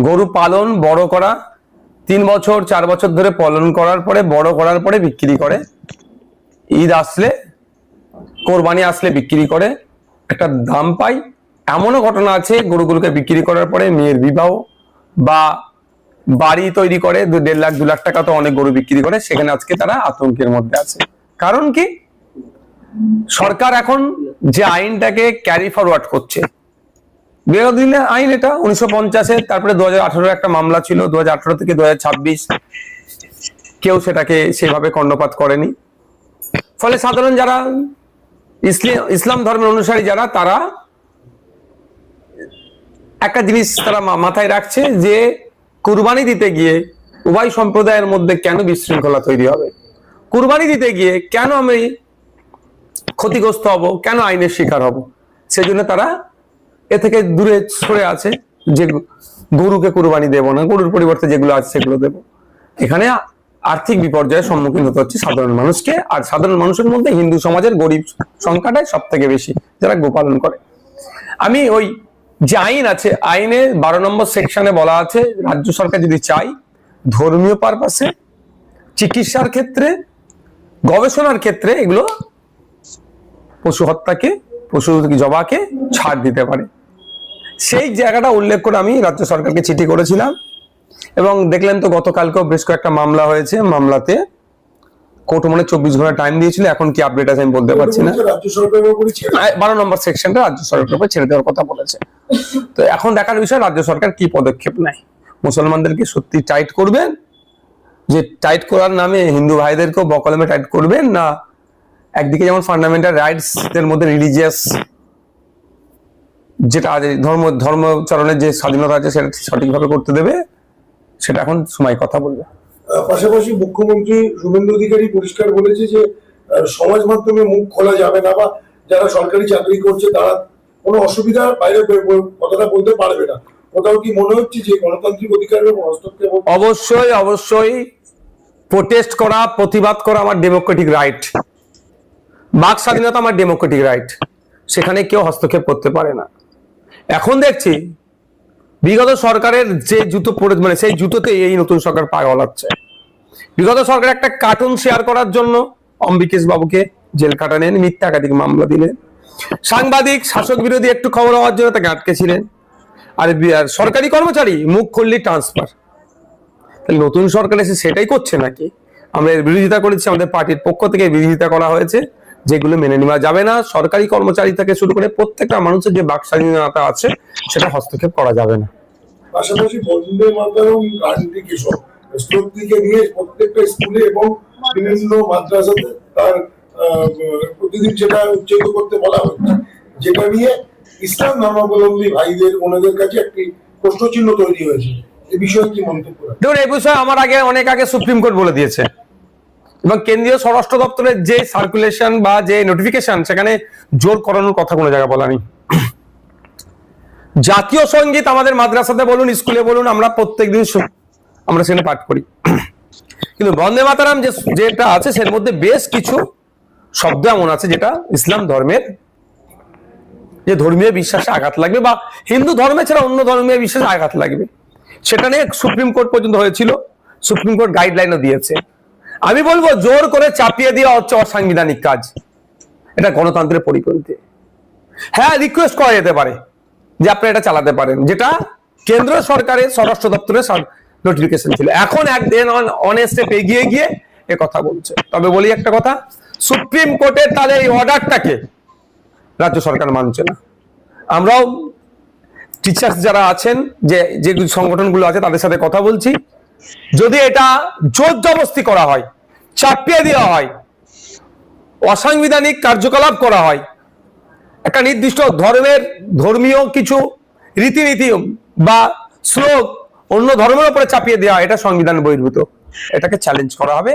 গরু পালন বড় করা 3 বছর 4 বছর ধরে পালন করার পরে বড় করার পরে বিক্রি করে, ঈদ আসলে কোরবানি আসলে বিক্রি করে, একটা দাম পাই। এমনও ঘটনা আছে গরুগুলোকে বিক্রি করার পরে মেয়ের বিবাহ বা বাড়ি তৈরি করে 1.5 লাখ 2 লাখ টাকা তো অনেক গরু বিক্রি করে, সেখানে আজকে তারা আতঙ্কের মধ্যে আছে। কারণ কি, সরকার এখন যে আইনটাকে ক্যারি ফরওয়ার্ড করছে, বিরোধী আইন এটা 1950-এর, তারপরে 2018 একটা মামলা ছিল, 2018 থেকে 2026 কেউ সেটাকে সেভাবে কর্ণপাত করেনি। ফলে সাধারণ যারা ইসলাম ধর্মের অনুসারী যারা, তারা একটা জিনিস তারা মাথায় রাখছে যে কুরবানি দিতে গিয়ে উভয় সম্প্রদায়ের মধ্যে কেন বিশৃঙ্খলা তৈরি হবে, কুরবানি দিতে গিয়ে কেন আমি ক্ষতিগ্রস্ত হব, কেন আইনের শিকার হব। সেজন্য তারা এ থেকে দূরে সরে আছে যে গরুকে কুরবানি দেব না, গরুর পরিবর্তে যেগুলো আছে সেগুলো দেব। এখানে আর্থিক বিপর্যয়ের সম্মুখীন হতে হচ্ছে সাধারণ মানুষকে, আর সাধারণ মানুষের মধ্যে হিন্দু সমাজের গরিব সংখ্যাটাই সব থেকে বেশি যারা গোপালন করে। আমি ওই যে আইন আছে, আইনে 12 নম্বর সেকশনে বলা আছে রাজ্য সরকার যদি চায় ধর্মীয় পারপাসে, চিকিৎসার ক্ষেত্রে, গবেষণার ক্ষেত্রে এগুলো পশু হত্যাকে, পশু জবাকে ছাড় দিতে পারে। সেই জায়গাটা উল্লেখ করে আমি রাজ্য সরকারকে চিঠি করেছিলাম, এবং দেখলেন তো গতকালকেও বেশ কয়েকটা মামলা হয়েছে। মামলাতে কোর্ট মনে 24 ঘন্টা টাইম দিয়েছিল, এখন কি আপডেট আছে আমি বলতে পারছি না। 12 নম্বর সেকশনটা রাজ্য সরকারের উপর ছেড়ে দেওয়ার কথা বলেছে। তো এখন দেখার বিষয় রাজ্য সরকার কি পদক্ষেপ নেয়। মুসলমানদেরকে সত্যি টাইট করবেন, যে টাইট করার নামে হিন্দু ভাইদেরকেও বকলমে টাইট করবেন, না একদিকে যেমন ফান্ডামেন্টাল রাইটস এর মধ্যে রিলিজিয়াস যেটা ধর্মচরণের যে স্বাধীনতা আছে সেটা সঠিকভাবে করতে দেবে, সেটা এখন সময় কথা বলবে। পাশাপাশি মুখ্যমন্ত্রী শুভেন্দু অধিকারী পরিষ্কার বলেছে যে সমাজ মাধ্যমে মুখ খোলা যাবে না, বা যারা সরকারি চাকরি করছে তারা কোনো অসুবিধার বাইরে কথাটা বলতে পারবে না। কোথাও কি মনে হচ্ছে যে গণতান্ত্রিক অধিকারের উপর হস্তক্ষেপ? অবশ্যই অবশ্যই প্রোটেস্ট করা, প্রতিবাদ করা আমার ডেমোক্রেটিক রাইট, বাক স্বাধীনতা আমার ডেমোক্রেটিক রাইট, সেখানে কেউ হস্তক্ষেপ করতে পারে না। এখন দেখছি বিগত সরকারের যে জুতো পরে, মানে সেই জুতোতে এই নতুন সরকার পা গলাচ্ছে। বিগত সরকার একটা কার্টুন শেয়ার করার জন্য অম্বিকেশ বাবুকে জেল খাটালেন, মিথ্যা একাধিক মামলা দিলেন। সাংবাদিক শাসক বিরোধী একটু খবর হওয়ার জন্য তাকে আটকেছিলেন। আর সরকারি কর্মচারী মুখ খুললি ট্রান্সফার। তাহলে নতুন সরকার এসে সেটাই করছে নাকি? আমরা এর বিরোধিতা করেছি, আমাদের পার্টির পক্ষ থেকে বিরোধিতা করা হয়েছে, যেগুলো মেনে নেওয়া যাবে না। সরকারি কর্মচারী থেকে শুরু করে প্রত্যেকটা মানুষের যে বাক স্বাধীনতা আছে সেটা হস্তক্ষেপ করা যাবে না। পাশাপাশি বন্দে মাতরম গানটি স্কুল থেকে নিয়ে প্রত্যেকটা স্কুলে এবং বিভিন্ন মাদ্রাসাতে তার প্রতিদিন সেটা উচ্চারিত করতে বলা হচ্ছে, যেটা নিয়ে ইসলাম ধর্মাবলম্বী ভাইদের ওনাদের কাছে একটি প্রশ্নচিহ্ন তৈরি হয়েছে। এই বিষয়ে কি মন্তব্য? দেখুন, এই বিষয়ে আমার অনেক আগে সুপ্রিম কোর্ট বলে দিয়েছে, এবং কেন্দ্রীয় স্বরাষ্ট্র দপ্তরের যে সার্কুলেশন বা যে নোটিফিকেশন, সেখানে জোর করানোর কথা কোনো জায়গায় বলা নেই। জাতীয় সঙ্গীত আমাদের মাদ্রাসাতে বলুন, স্কুলে বলুন, আমরা প্রত্যেকদিন আমরা সেখানে পাঠ করি, কিন্তু বন্দে মাতরম যেটা আছে সের মধ্যে বেশ কিছু শব্দ এমন আছে যেটা ইসলাম ধর্মের যে ধর্মীয় বিশ্বাসে আঘাত লাগবে, বা হিন্দু ধর্মে ছাড়া অন্য ধর্মীয় বিশ্বাসে আঘাত লাগবে, সেটা নিয়ে সুপ্রিম কোর্ট পর্যন্ত হয়েছিল। সুপ্রিম কোর্ট গাইডলাইনও দিয়েছে। আমি বলবো জোর করে চাপিয়ে দেওয়া হচ্ছে অসাংবিধানিক কাজ, এটা গণতন্ত্রের পরিপন্থী। হ্যাঁ, রিকোয়েস্ট করা যেতে পারে যে আপনি এটা চালাতে পারেন, যেটা কেন্দ্র সরকারের স্বরাষ্ট্র দপ্তরের নোটিফিকেশন ছিল। এখন একদিন অন স্টেপ এগিয়ে গিয়ে এ কথা বলছে। তবে বলি একটা কথা, সুপ্রিম কোর্টের তাদের এই অর্ডারটাকে রাজ্য সরকার মানছে না। আমরাও টিচার্স যারা আছেন, যে সংগঠনগুলো আছে, তাদের সাথে কথা বলছি। যদি এটা জোর জবরদস্তি করা হয়, চাপিয়ে দেওয়া হয়, অসাংবিধানিক কার্যকলাপ করা হয়, একটা নির্দিষ্ট ধর্মীয় কিছু রীতিনীতি বা শ্লোক অন্য ধর্মের উপরে চাপিয়ে দেওয়া, এটা সংবিধান বহির্ভূত, এটাকে চ্যালেঞ্জ করা হবে।